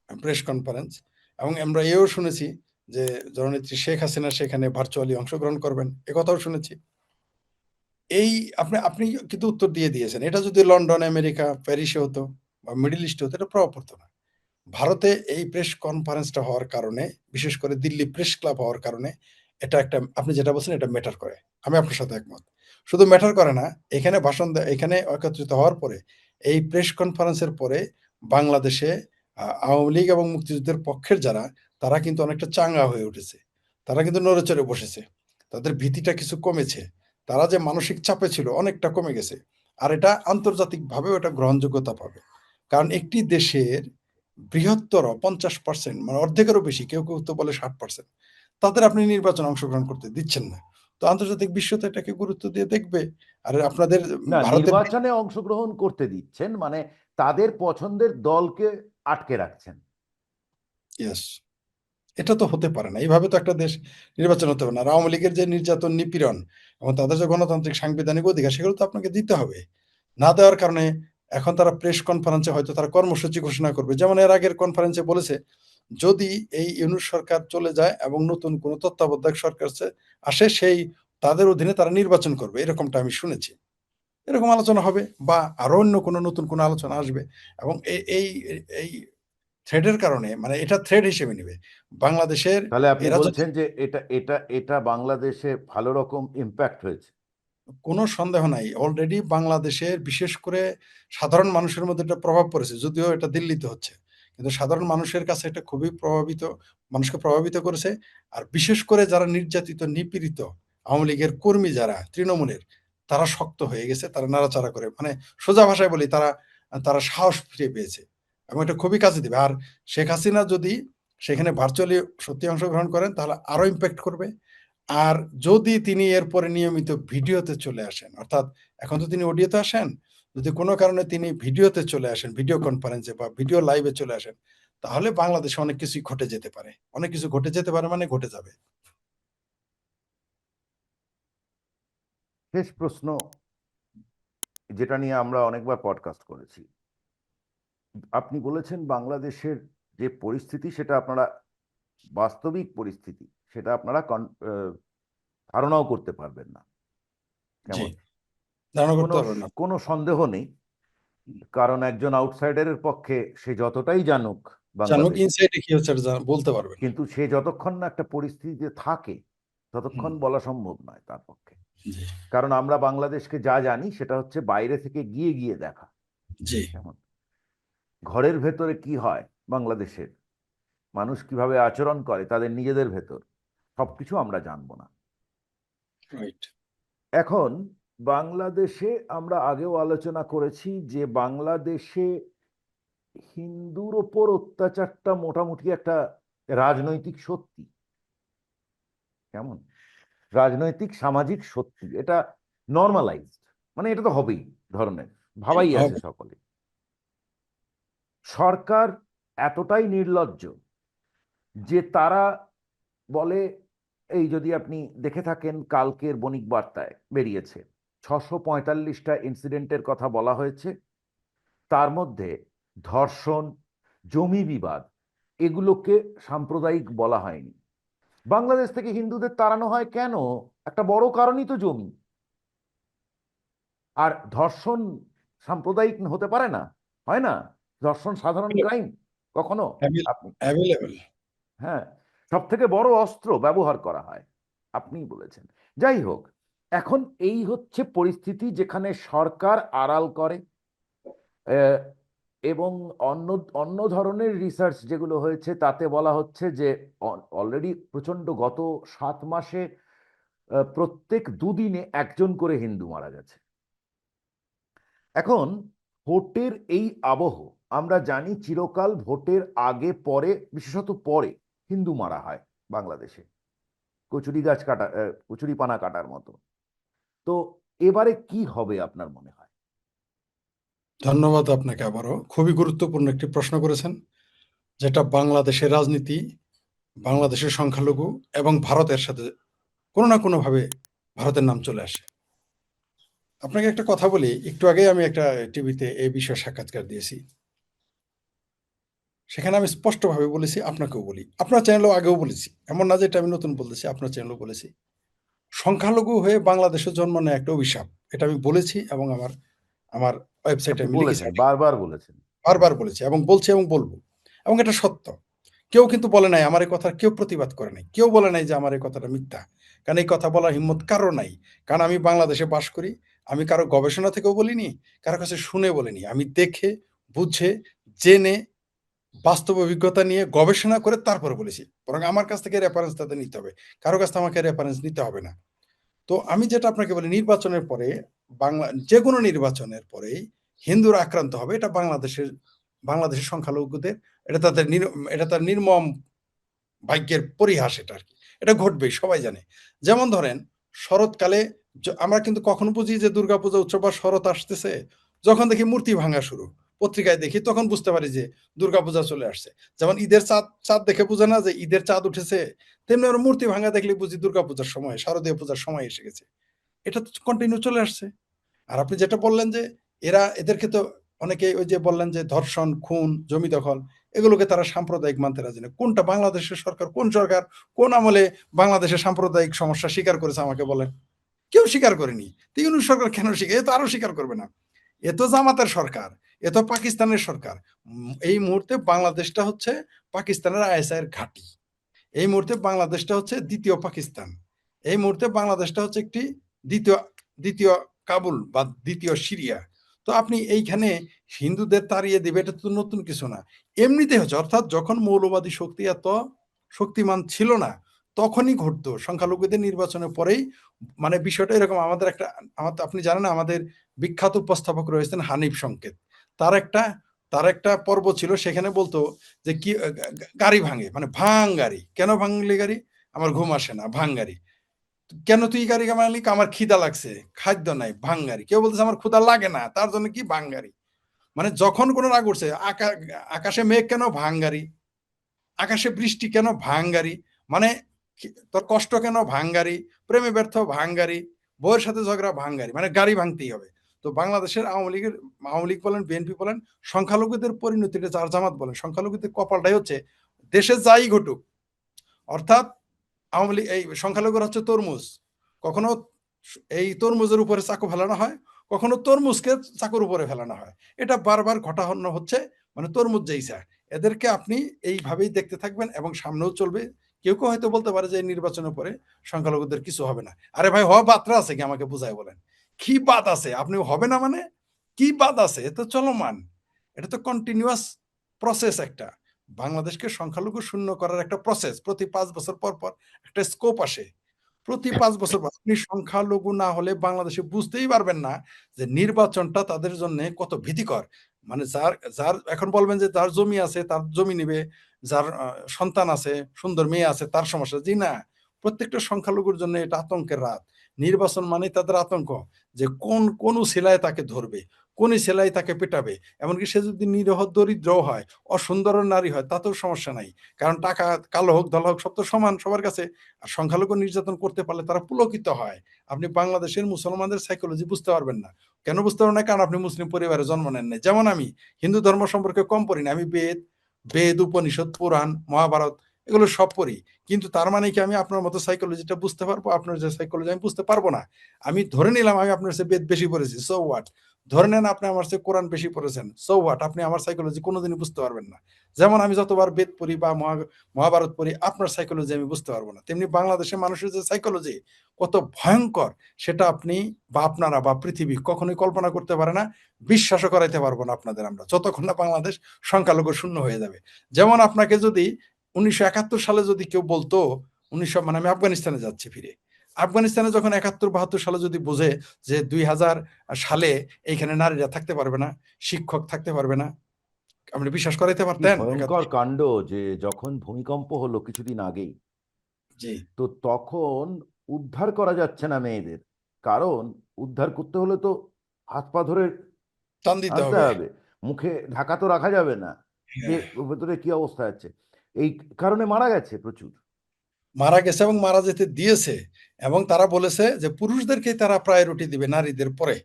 প্রেস কনফারেন্স, এবং আমরা এও শুনেছি যে জননেত্রী শেখ হাসিনা সেখানে ভার্চুয়ালি অংশগ্রহণ করবেন, এ কথাও শুনেছি। এই আপনি আপনি কিন্তু উত্তর দিয়ে দিয়েছেন। এটা যদি লন্ডন, আমেরিকা, প্যারিসে হতো বা মিডল ইস্টে হতো, এটা প্রভাব পড়তো না। ভারতে এই প্রেস কনফারেন্সটা হওয়ার কারণে, বিশেষ করে দিল্লি প্রেস ক্লাব হওয়ার কারণে, এটা একটা, আপনি যেটা বলছেন এটা ম্যাটার করে। আমি আপনার সাথে একমত। শুধু ম্যাটার করে না, এখানে ভাষণ এখানে একত্রিত হওয়ার পরে, এই প্রেস কনফারেন্সের পরে বাংলাদেশে আওয়ামী লীগ এবং মুক্তিযুদ্ধের পক্ষের যারা, তারা কিন্তু অনেকটা চাঙ্গা হয়ে উঠেছে। তারা কিন্তু নড়েচড়ে বসেছে। তাদের ভীতিটা কিছু কমেছে। তারা যে মানসিক চাপে ছিল অনেকটা কমে গেছে। আর এটা আন্তর্জাতিকভাবেও এটা গ্রহণযোগ্যতা পাবে। কারণ একটি দেশের বৃহত্তর ৫০%, মানে অর্ধেকেরও বেশি, কেউ কেউ তো বলে ৬০%, তাদের আপনি নির্বাচনে অংশগ্রহণ করতে দিচ্ছেন না। তো আন্তর্জাতিক বিশ্ব তো এটাকে গুরুত্ব দিয়ে দেখবে। আর আপনাদের না, ভারতের, নির্বাচনে অংশগ্রহণ করতে দিচ্ছেন মানে তাদের পছন্দের দলকে আটকে রাখছেন। ইয়েস, এটা তো হতে পারে না। এইভাবে তো একটা দেশ নির্বাচন হতে পারে না। আর আওয়ামী লীগের যে নির্যাতন, নিপীড়ন এবং তাদের যে গণতান্ত্রিক সাংবিধানিক অধিকার, সেগুলো তো আপনাকে দিতে হবে। না দেওয়ার কারণে এখন তারা প্রেস কনফারেন্সে হয়তো তারা কর্মসূচি ঘোষণা করবে। যেমন এর আগের কনফারেন্সে বলেছে, যদি এই ইউনূস সরকার চলে যায় এবং নতুন কোনো তত্ত্বাবধায়ক সরকার আসে, সেই তাদের অধীনে তারা নির্বাচন করবে। এরকমটা আমি শুনেছি। এরকম আলোচনা হবে বা আরো অন্য কোনো নতুন কোনো আলোচনা আসবে, এবং এই থ্রেডের কারণে, মানে এটা থ্রেড হিসেবে নিবে। বাংলাদেশের তাহলে আপনি এরা যদি, বলছেন যে এটা বাংলাদেশে ভালো রকম ইম্প্যাক্ট হয়েছে। কোনো সন্দেহ নাই, অলরেডি বাংলাদেশের বিশেষ করে সাধারণ মানুষের মধ্যে এটা প্রভাব পড়েছে। যদিও এটা দিল্লিতে হচ্ছে, কিন্তু সাধারণ মানুষের কাছে এটা খুবই মানুষকে প্রভাবিত করেছে। আর বিশেষ করে যারা নির্যাতিত, নিপীড়িত আওয়ামী লীগের কর্মী যারা তৃণমূলের, তারা শক্ত হয়ে গেছে, তারা নাড়াচাড়া করে, মানে সোজা ভাষায় বলি, তারা তারা সাহস ফিরে পেয়েছে, এবং এটা খুবই কাজে দিবে। আর শেখ হাসিনা যদি সেখানে ভার্চুয়ালি সত্যি অংশগ্রহণ করেন, তাহলে আরো ইম্প্যাক্ট করবে। আর যদি তিনি এরপরে নিয়মিত ভিডিওতে চলে আসেন, অর্থাৎ এখন তো তিনি অডিওতে আসেন, যদি কোনো কারণে তিনি ভিডিওতে চলে আসেন, ভিডিও কনফারেন্সে বা ভিডিও লাইভে চলে আসেন, তাহলে বাংলাদেশে অনেক কিছুই ঘটে যেতে পারে। অনেক কিছু ঘটে যেতে পারে, মানে ঘটে যাবে। শেষ প্রশ্ন, যেটা নিয়ে আমরা অনেকবার পডকাস্ট করেছি। আপনি বলেছেন বাংলাদেশের যে পরিস্থিতি সেটা আপনারা, বাস্তবিক পরিস্থিতি সেটা আপনারা ধারণাও করতে পারবেন না জি, কেমন। ধারণা করতে কোনো পারবেন না। কোনো সন্দেহ নেই, কারণ একজন আউটসাইডারের পক্ষে সে যতটাই জানুক জানুক বাংলাদেশ, ইনসাইডে কি হচ্ছে এটা বলতে পারবেন না। কিন্তু সে যতক্ষণ না একটা পরিস্থিতিতে থাকে হুম, ততক্ষণ বলা সম্ভব নয় তার পক্ষে। জি, কারণ আমরা বাংলাদেশকে যা জানি সেটা হচ্ছে বাইরে থেকে গিয়ে গিয়ে দেখা। জি, কেমন ঘরের ভেতরে কি হয় বাংলাদেশের, মানুষ কিভাবে আচরণ করে তাদের নিজেদের ভেতর, সবকিছু আমরা জানবো না। রাইট। এখন বাংলাদেশে আমরা আগেও আলোচনা করেছি যে বাংলাদেশে হিন্দুর ওপর অত্যাচারটা মোটামুটি একটা রাজনৈতিক সত্যি। কেমন? রাজনৈতিক সামাজিক সত্যি, এটা নর্মালাইজড, মানে এটা তো হবেই ধরনের, ভাবাই আছে হবে। সকলে। সরকার এতটাই নির্লজ্জ যে তারা বলে, এই যদি আপনি দেখে থাকেন কালকের বণিক বার্তায় বেরিয়েছে 645টা ইনসিডেন্টের কথা বলা হয়েছে, তার মধ্যে ধর্ষণ, জমি বিবাদ, এগুলোকে সাম্প্রদায়িক বলা হয়নি। বাংলাদেশ থেকে হিন্দুদের তাড়ানো হয় কেন? একটা বড় কারণই তো জমি। আর ধর্ষণ সাম্প্রদায়িক হতে পারে না? হয় না? ধর্ষণ সাধারণ ক্রাইম কখনো? আপনি, অ্যাভেলেবেল। হ্যাঁ, সব থেকে বড় অস্ত্র ব্যবহার করা হয়, আপনিই বলেছেন। যাই হোক, এখন এই হচ্ছে পরিস্থিতি যেখানে সরকার আড়াল করে। আহ, এবং অন্য অন্য ধরনের রিসার্চ যেগুলো হয়েছে তাতে বলা হচ্ছে যে অলরেডি প্রচন্ড, গত 7 মাসে প্রত্যেক দুদিনে একজন করে হিন্দু মারা গেছে। এখন ভোটের এই আবহ, আমরা জানি চিরকাল ভোটের আগে পরে, বিশেষত পরে হিন্দু মারা হয় বাংলাদেশে, কচুরি গাছ কাটা, কচুরি পানা কাটার মতো। তো এবারে কি হবে আপনার মনে হয়? ধন্যবাদ আপনাকে আবারও। খুবই গুরুত্বপূর্ণ একটি প্রশ্ন করেছেন, যেটা বাংলাদেশের রাজনীতি, বাংলাদেশের সংখ্যালঘু এবং ভারতের সাথে কোনো না কোনোভাবে ভারতের নাম চলে আসে। আপনাকে একটা কথা বলি, একটু আগেই আমি একটা টিভিতে এই বিষয়ে সাক্ষাৎকার দিয়েছি। সেখানে আমি স্পষ্টভাবে বলেছি, আপনাকেও বলি, আপনার চ্যানেলেও আগেও বলেছি, এমন না যে এটা আমি নতুন বলতেছি, আপনার চ্যানেলেও বলেছি, সংখ্যালঘু হয়ে বাংলাদেশে জন্ম নেওয়া একটা অভিশাপ। এটা আমি বলেছি এবং আমার আমার ওয়েবসাইটে আপনি আমি লিখেছি, বলেছেন, বারবার বলেছেন। বারবার বলেছি এবং বলছি এবং বলবো, এবং এটা সত্য। কেউ কিন্তু বলে নাই আমার এই কথা, কেউ প্রতিবাদ করে নাই, কেউ বলে নাই যে আমার এই কথাটা মিথ্যা। কারণ এই কথা বলার হিম্মত কারো নাই। কারণ আমি বাংলাদেশে বাস করি। আমি কারো গবেষণা থেকেও বলিনি, কারো কাছে শুনে বলিনি। আমি দেখে, বুঝে, জেনে, বাস্তব অভিজ্ঞতা নিয়ে গবেষণা করে তারপরে বলেছি। বরং আমার কাছ থেকে রেফারেন্স তাদের নিতে হবে, কারো কাছ থেকে আমাকে রেফারেন্স নিতে হবে না। তো আমি যেটা আপনাকে বলি, নির্বাচনের পরে, যে কোনো নির্বাচনের পরেই হিন্দুরা আক্রান্ত হবে, এটা বাংলাদেশের সংখ্যালঘুদের, এটা তাদের এটা তার নির্মম ভাগ্যের পরিহাস, এটা আর কি। এটা ঘটবেই, সবাই জানে। যেমন ধরেন, শরৎকালে আমরা কিন্তু কখন বুঝি যে দুর্গাপূজা উৎসব বা শরৎ আসতেছে? যখন দেখি মূর্তি ভাঙা শুরু, পত্রিকায় দেখি, তখন বুঝতে পারি যে দুর্গাপূজা চলে আসছে। যেমন ঈদের চাঁদ চাঁদ দেখে বোঝে না যে ঈদের চাঁদ উঠেছে, তেমনি আমরা মূর্তি ভাঙা দেখলে বুঝি দুর্গাপূজার সময়, শারদীয় পূজার সময় এসে গেছে। এটা তো কন্টিনিউ চলে আসছে। আর আপনি যেটা বললেন যে এদেরকে তো অনেকে ওই যে বললেন যে ধর্ষণ, খুন, জমি দখল, এগুলোকে তারা সাম্প্রদায়িক মানতে রাজি না। কোনটা বাংলাদেশের সরকার, কোন সরকার, কোন আমলে বাংলাদেশের সাম্প্রদায়িক সমস্যা স্বীকার করেছে আমাকে বলেন? কেউ স্বীকার করেনি। তো ইউনূস সরকার কেন স্বীকার? এ তো আরো স্বীকার করবে না। এ তো জামাতের সরকার, এ তো পাকিস্তানের সরকার। এই মুহূর্তে বাংলাদেশটা হচ্ছে পাকিস্তানের আইএসআই এর ঘাঁটি। এই মুহূর্তে বাংলাদেশটা হচ্ছে দ্বিতীয় পাকিস্তান। এই মুহূর্তে বাংলাদেশটা হচ্ছে একটি দ্বিতীয় দ্বিতীয় কাবুল বা দ্বিতীয় সিরিয়া। তো আপনি এইখানে হিন্দুদের তাড়িয়ে দিবে, এটা তো নতুন কিছু না। এমনিতে হচ্ছে, অর্থাৎ যখন মৌলবাদী শক্তি এত শক্তিমান ছিল না, তখনই ঘটতো সংখ্যালঘুদের নির্বাচনের পরেই। মানে বিষয়টা এরকম, আমাদের একটা, আপনি জানেন না, আমাদের বিখ্যাত উপস্থাপক রয়েছেন হানিফ সংকেত। তার একটা তার একটা পর্ব ছিল, সেখানে বলতো যে কি গাড়ি ভাঙে, মানে ভাঙ গাড়ি, কেন ভাঙলি গাড়ি? আমার ঘুম আসে না, ভাঙ গাড়ি। কেন তুই গাড়ি ভাঙলি? আমার খিদা লাগছে, খাদ্য নাই, ভাঙ গাড়ি। কেউ বলতেছে আমার ক্ষুধা লাগে না, তার জন্য কি ভাঙ গাড়ি। মানে যখন কোনো রাগ উঠছে, আকাশে মেঘ কেন? ভাঙ গাড়ি। আকাশে বৃষ্টি কেন? ভাঙ গাড়ি। মানে তোর কষ্ট কেন? ভাঙ গাড়ি। প্রেমে ব্যর্থ? ভাঙ গাড়ি। বউয়ের সাথে ঝগড়া? ভাঙ গাড়ি। মানে গাড়ি ভাঙতেই হবে। তো বাংলাদেশের আওয়ামী লীগ বলেন, বিএনপি বলেন, সংখ্যালঘুদের পরিণতিটা, যার জামাত বলেন, সংখ্যালঘুদের কপালটাই হচ্ছে দেশে যাই ঘটুক, অর্থাৎ আওয়ামী লীগ, এই সংখ্যালঘুরা হচ্ছে তরমুজ। কখনো এই তরমুজের উপরে চাকু ফেলানো হয়, কখনো তরমুজকে চাকুর উপরে ফেলানো হয়। এটা বারবার ঘটানো হচ্ছে। মানে তরমুজ যেইসা, এদেরকে আপনি এইভাবেই দেখতে থাকবেন এবং সামনেও চলবে। কেউ কেউ হয়তো বলতে পারে যে নির্বাচনের পরে সংখ্যালঘুদের কিছু হবে না। আরে ভাই, হওয়া বাত্রা আছে কি? আমাকে বুঝায় বলেন, কি বাদ আছে? আপনি হবে না মানে কি বাদ আছে? এ তো চলমান, এটা তো কন্টিনিউয়াস প্রসেস একটা। বাংলাদেশকে সংখ্যালঘু শূন্য করার একটা প্রসেস, প্রতি 5 বছর পর পর একটা স্কোপ আসে। প্রতি ৫ বছর পর আপনি সংখ্যালঘু না হলে বাংলাদেশে বুঝতেই পারবেন না যে নির্বাচনটা তাদের জন্য কত ভীতিকর। মানে যার এখন বলবেন যে যার জমি আছে তার জমি নিবে, যার সন্তান আছে, সুন্দর মেয়ে আছে তার সমস্যা। জি না, প্রত্যেকটা সংখ্যালঘুর জন্য এটা আতঙ্কের রাত। নির্বাচন মানেই তাদের আতঙ্ক যে কোন উছিলায় তাকে ধরবে, কোন উছিলায় তাকে পেটাবে। এমনকি সে যদি নিরীহ দরিদ্রও হয়, অসুন্দর নারী হয় তাতেও সমস্যা নাই। কারণ টাকা কালো হোক, ধলা হোক সব তো সমান সবার কাছে। আর সংখ্যালঘু নির্যাতন করতে পারলে তারা পুলকিত হয়। আপনি বাংলাদেশের মুসলমানদের সাইকোলজি বুঝতে পারবেন না। কেন বুঝতে পারবেন না? কারণ আপনি মুসলিম পরিবারে জন্ম নেন নাই। যেমন আমি হিন্দু ধর্ম সম্পর্কে কম পড়ি না। আমি বেদ, উপনিষদ, পুরাণ, মহাভারত এগুলো সব পড়ি। কিন্তু তার মানে কি আমি আপনার মতো সাইকোলজিটা বুঝতে পারবো? আপনার যে সাইকোলজি আমি বুঝতে পারবো না। আমি ধরে নিলাম আমি আপনার চেয়ে বেদ বেশি পড়েছি। So what? ধরে নেন আপনি আমার চেয়ে কোরআন বেশি পড়েছেন। So what? আপনি আমার সাইকোলজি কোনোদিনই বুঝতে পারবেন না। যেমন আমি যতবার বেদ পড়ি বা মহাভারত পড়ি, আপনার সাইকোলজি আমি বুঝতে পারবো না। তেমনি বাংলাদেশের মানুষের যে সাইকোলজি কত ভয়ঙ্কর সেটা আপনি বা আপনারা বা পৃথিবী কখনোই কল্পনা করতে পারে না। বিশ্বাসও করাইতে পারবো না আপনাদের আমরা। যতক্ষণ না বাংলাদেশ সংখ্যালঘু শূন্য হয়ে যাবে। যেমন আপনাকে যদি ১৯৭১ সালে যদি কেউ বলতো, ১৯০০ মানে আমি আফগানিস্তানে যাচ্ছি ফিরে। আফগানিস্তানে যখন ৭১-৭২ সালে যদি বোঝে যে ২০০০ সালে এইখানে নারীরা থাকতে পারবে না, শিক্ষক থাকতে পারবে না, আপনি বিশ্বাস করাইতে কি পারতেন? ভয়ঙ্কর কাণ্ড যে যখন ভূমিকম্প হলো কিছুদিন আগেই, জি, তো তখন উদ্ধার করা যাচ্ছে না মেয়েদের। কারণ উদ্ধার করতে হলে তো হাত পা ধরে টান দিতে আনতে হবে। হবে, মুখে ঢাকা তো রাখা যাবে না যে হ্যাঁ, ভেতরে কি অবস্থা আছে। এই কারণে মারা গেছে প্রচুর। মারা গেছে এবং মারা যেতে দিয়েছে এবং তারা বলেছে যে পুরুষদেরকেই তারা প্রায়োরিটি দিবে নারীদের পরে।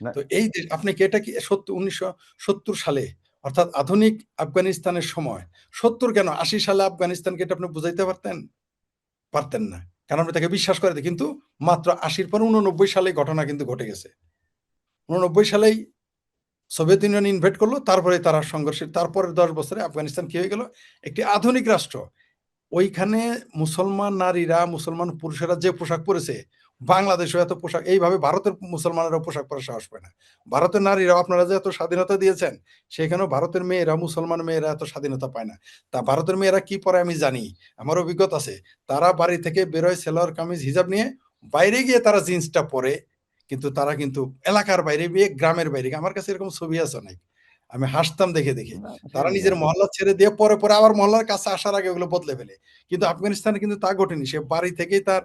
না, তো এই যে আপনি কি এটা কি ১৯৭০ সালে অর্থাৎ আধুনিক আফগানিস্তানের সময় ৭০ কেন ৮০ সালে আফগানিস্তানকে এটা আপনি বুঝাইতে পারতেন? পারতেন না। কারণ আপনি তাকে বিশ্বাস করে দিই। কিন্তু মাত্র ৮০ পর ৮৯ সালে ঘটনা কিন্তু ঘটে গেছে। ৮৯ সালেই সোভিয়েত ইউনিয়ন ইনভেড করলো। তারপরে তারা সংঘর্ষের তারপরের ১০ বছরে আফগানিস্তান কি হয়ে গেল? একটি আধুনিক রাষ্ট্র। ওইখানে মুসলমান নারীরা, মুসলমান পুরুষেরা যে পোশাক পরেছে, বাংলাদেশেও এত পোশাক এইভাবে ভারতের মুসলমানেরাও পোশাক পরার সাহস পায় না। ভারতের নারীরাও আপনারা যে এত স্বাধীনতা দিয়েছেন, সেখানেও ভারতের মেয়েরা, মুসলমান মেয়েরা এত স্বাধীনতা পায় না। তা ভারতের মেয়েরা কি পরে আমি জানি। আমার অভিজ্ঞতা আছে। তারা বাড়ি থেকে বেরোয় সেলোয়ার কামিজ, হিজাব নিয়ে। বাইরে গিয়ে তারা জিন্সটা পরে। কিন্তু তারা কিন্তু এলাকার বাইরে গিয়ে গ্রামের বাইরে গিয়ে আমার কাছে এরকম ছবি আছে অনেক। আমি হাসতাম দেখে। না, তারা সেই নিজের মহল্লা ছেড়ে দিয়ে পরে আবার মহল্লার কাছে আসার আগে ওগুলো বদলে ফেলে। কিন্তু আফগানিস্তানে কিন্তু তা ঘটেনি। সে বাড়ি থেকেই তার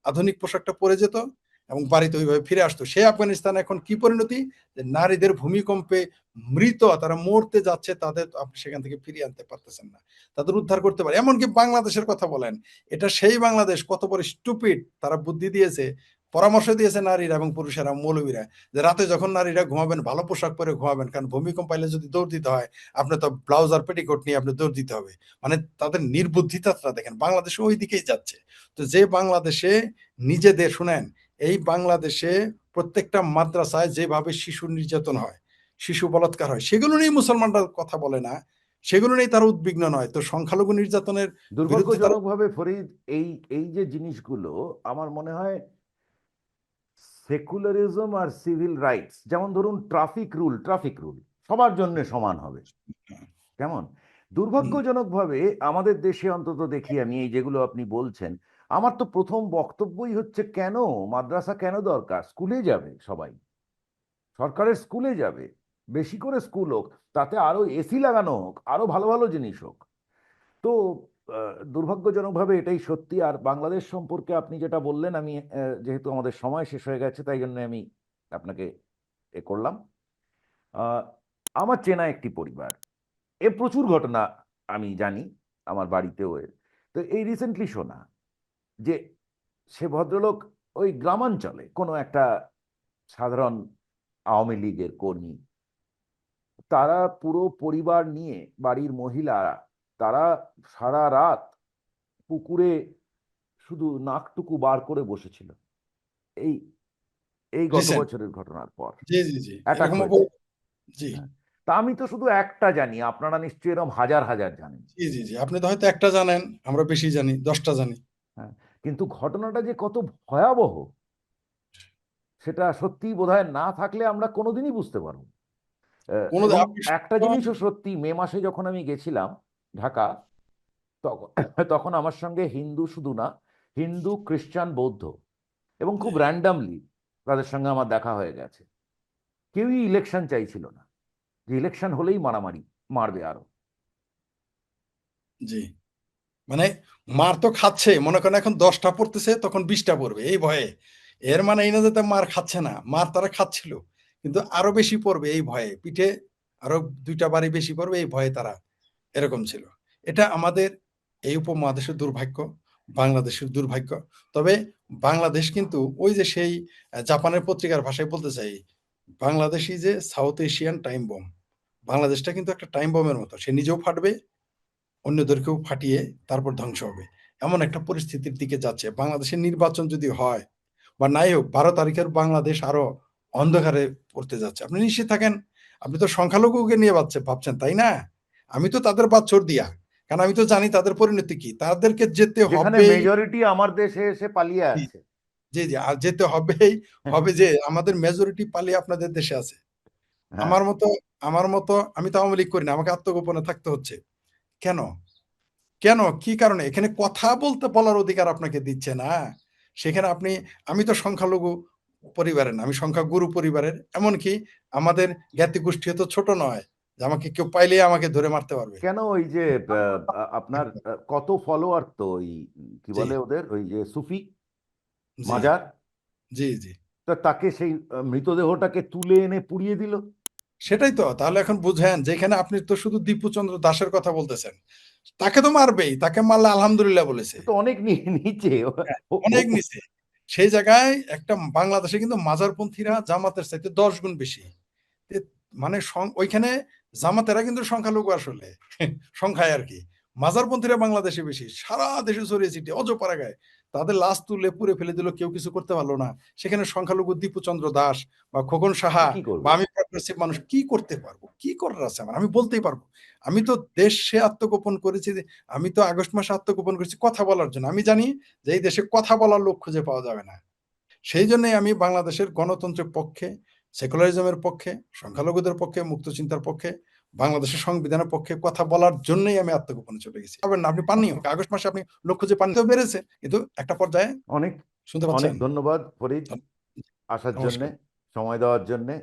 আধুনিক পোশাকটা পরে যেত এবং বাড়িতে ওইভাবে ফিরে আসতো। সে আফগানিস্তানে এখন কি পরিণতি? যে নারীদের ভূমিকম্পে মৃত, তারা মরতে যাচ্ছে, তাদের আপনি সেখান থেকে ফিরিয়ে আনতে পারতেছেন না। তাদের উদ্ধার করতে পারে। এমনকি বাংলাদেশের কথা বলেন। এটা সেই বাংলাদেশ কত বড় স্টুপিড, তারা বুদ্ধি দিয়েছে, পরামর্শ দিয়েছে নারীরা এবং পুরুষেরা, মৌলবীরা যে রাতে যখন নারীরা ঘুমাবেন ভালো পোশাক পরে ঘুমাবেন। কারণ ভূমিকম্প আইলে যদি দৌড় দিতে হয়, আপনার তো ব্লাউজ আর পেটিকোট নিয়ে আপনি দৌড় দিতে হবে। মানে তাদের নির্বুদ্ধিতাটা দেখেন। বাংলাদেশ ওই দিকেই যাচ্ছে। তো যে বাংলাদেশে নিজেদের শুনেন, এই বাংলাদেশে প্রত্যেকটা মাদ্রাসায় যেভাবে শিশু নির্যাতন হয়, শিশু বলাৎকার হয়, সেগুলো নিয়েই মুসলমানরা কথা বলে না। সেগুলো নিয়েই তারা উদ্বিগ্ন নয়। তো সংখ্যালঘু নির্যাতনের বিরুদ্ধে তারা দুর্ভাগ্যজনকভাবে ফরিদ, এই এই যে জিনিসগুলো আমার মনে হয় সেকুলারিজম আর সিভিল রাইটস, যেমন ধরুন ট্রাফিক রুল সবার জন্য সমান হবে, কেমন? হুম, দুর্ভাগ্যজনকভাবে আমাদের দেশে অন্তত দেখি আমি এই যেগুলো আপনি বলছেন, আমার তো প্রথম বক্তব্যই হচ্ছে কেন মাদ্রাসা কেন দরকার? স্কুলে যাবে সবাই, সরকারের স্কুলে যাবে, বেশি করে স্কুল হোক, তাতে আরো এসি লাগানো হোক, আরো ভালো ভালো জিনিস হোক। তো দুর্ভাগ্যজনকভাবে এটাই সত্যি। আর বাংলাদেশ সম্পর্কে আপনি যেটা বললেন, আমি যেহেতু আমাদের সময় শেষ হয়ে গেছে তাই জন্য আমি আপনাকে এ করলাম। আহ, আমার চেনা একটি পরিবার, এর প্রচুর ঘটনা আমি জানি, আমার বাড়িতেও তো এই রিসেন্টলি শোনা যে সে ভদ্রলোক ওই গ্রামাঞ্চলে কোনো একটা সাধারণ আওয়ামী লীগের কর্মী, তারা পুরো পরিবার নিয়ে বাড়ির মহিলারা, তারা সারা রাত পুকুরে শুধু নাকটুকু বার করে বসেছিল। এই এই গত রিসেন্ট। বছরের ঘটনার পর জি। অ্যাটাক এরকম হয়েছে। জি। হ্যাঁ, তা আমি তো শুধু একটা জানি, আপনারা নিশ্চয়ই এরকম হাজার হাজার জানেন। জি। আপনি তো হয়তো একটা জানেন, আমরা বেশি জানি, ১০টা জানি। হ্যাঁ, কিন্তু ঘটনাটা যে কত ভয়াবহ সেটা সত্যিই বোধহয় না থাকলে আমরা কোনোদিনই বুঝতে পারবো না। কোন এবং আপনি একটা জিনিসও সত্যি, মে মাসে যখন আমি গেছিলাম ঢাকা, তখন তখন আমার সঙ্গে হিন্দু শুধু না, হিন্দু, খ্রিস্টান, বৌদ্ধ, এবং খুব র্যান্ডামলি তাদের সঙ্গে আমার দেখা হয়ে গেছে। কেউই ইলেকশন চাইছিল না, যে ইলেকশন হলেই মারামারি, মারবে আরো। জি। মানে মার তো খাচ্ছে, মনে করেন এখন 10টা পড়তেছে তখন 20টা পড়বে এই ভয়ে। এর মানে এই না যে মার খাচ্ছে না, মার তারা খাচ্ছিল, কিন্তু আরো বেশি পড়বে এই ভয়ে, পিঠে আরো 2টা বাড়ি বেশি পড়বে এই ভয়ে তারা এরকম ছিল। এটা আমাদের এই উপমহাদেশের দুর্ভাগ্য, বাংলাদেশের দুর্ভাগ্য। তবে বাংলাদেশ কিন্তু ওই যে সেই জাপানের পত্রিকার ভাষায় বলতে চাই, বাংলাদেশই যে সাউথ এশিয়ান টাইম বম। বাংলাদেশটা কিন্তু একটা টাইম বমের মতো, সে নিজেও ফাটবে, অন্যদেরকেও ফাটিয়ে তারপর ধ্বংস হবে। এমন একটা পরিস্থিতির দিকে যাচ্ছে। বাংলাদেশের নির্বাচন যদি হয় বা নাই হোক, 12 তারিখের বাংলাদেশ আরো অন্ধকারে পড়তে যাচ্ছে। আপনি নিশ্চিত থাকেন, আপনি তো সংখ্যালঘুকে নিয়ে ভাবছেন তাই না? আমি তো তাদের বাছর দিয়া, কারণ আমি তো জানি তাদের পরিণতি কি, তাদেরকে যেতে যেখানে হবেই। মেজরিটি আমার দেশে এসে পালিয়ে জি আছে। জি জি, আর যেতে হবেই, হবে যে আমাদের মেজরিটি পালিয়ে আপনাদের দেশে আছে। হ্যাঁ, আমার মতো, আমি তো আওয়ামী লীগ করি না, আমাকে আত্মগোপনে থাকতে হচ্ছে কেন? কেন? কি কারণে? এখানে কথা বলার অধিকার আপনাকে দিচ্ছে না। সেখানে আপনি, আমি তো সংখ্যালঘু পরিবারের না, আমি সংখ্যাগুরু পরিবারের। এমনকি আমাদের জ্ঞাতিগোষ্ঠীও তো ছোট নয় যে আমাকে কেউ পাইলেই আমাকে ধরে মারতে পারবে। কেন ওই যে আপনার কত ফলোয়ার তো ওই কি জি, বলে ওদের, ওই যে সুফি জি, মাজার, জি, জি। তা তাকে সেই মৃতদেহটাকে তুলে এনে পুড়িয়ে দিল। সেটাই তো। তাহলে এখন বুঝেন, যেখানে আপনি তো শুধু দীপুচন্দ্র দাসের কথা বলতেছেন। তাকে তো মারবেই। তাকে মারলে আলহামদুলিল্লাহ বলেছে। সে তো অনেক নিচে। হ্যাঁ, অনেক নিচে। সেই জায়গায় একটা বাংলাদেশে কিন্তু মাজারপন্থীরা জামাতের চাইতে ১০ গুণ বেশি। তে মানে ওইখানে জামাতেরা কিন্তু সংখ্যালঘু আসলে সংখ্যায় আর কি। মাজারপন্থীরা বাংলাদেশে বেশি, সারা দেশে ছড়িয়ে ছিটিয়ে অজপাড়াগায়। তাদের লাশ তুলে পুড়ে ফেলে দিল, কেউ কিছু করতে পারলো না। সেখানে সংখ্যালঘু দীপুচন্দ্র দাস বা খোকন সাহা কি বা করবে? আমি প্রগ্রেসিভ মানুষ কি করতে পারবো, কি করার আছে আমার, আমি বলতেই পারবো। আমি তো দেশে আত্মগোপন করেছি, আমি তো আগস্ট মাসে আত্মগোপন করেছি কথা বলার জন্য। আমি জানি যে এই দেশে কথা বলার লোক খুঁজে পাওয়া যাবে না। সেই জন্যই আমি বাংলাদেশের গণতন্ত্রের পক্ষে, সেকুলারিজমের পক্ষে, সংখ্যালঘুদের পক্ষে, মুক্ত চিন্তার পক্ষে, বাংলাদেশের সংবিধানের পক্ষে কথা বলার জন্যই আমি আত্মগোপনে চলে গেছি। পাবেন না, আপনি পাননি, আগস্ট মাসে আপনি লোক খুঁজে পাননি, তো বেড়েছে, কিন্তু একটা পর্যায়ে, অনেক শুনতে অনেক পাচ্ছেন? ধন্যবাদ ফরিদ, আসার জন্যে, নমস্কার। সময় দেওয়ার জন্যে।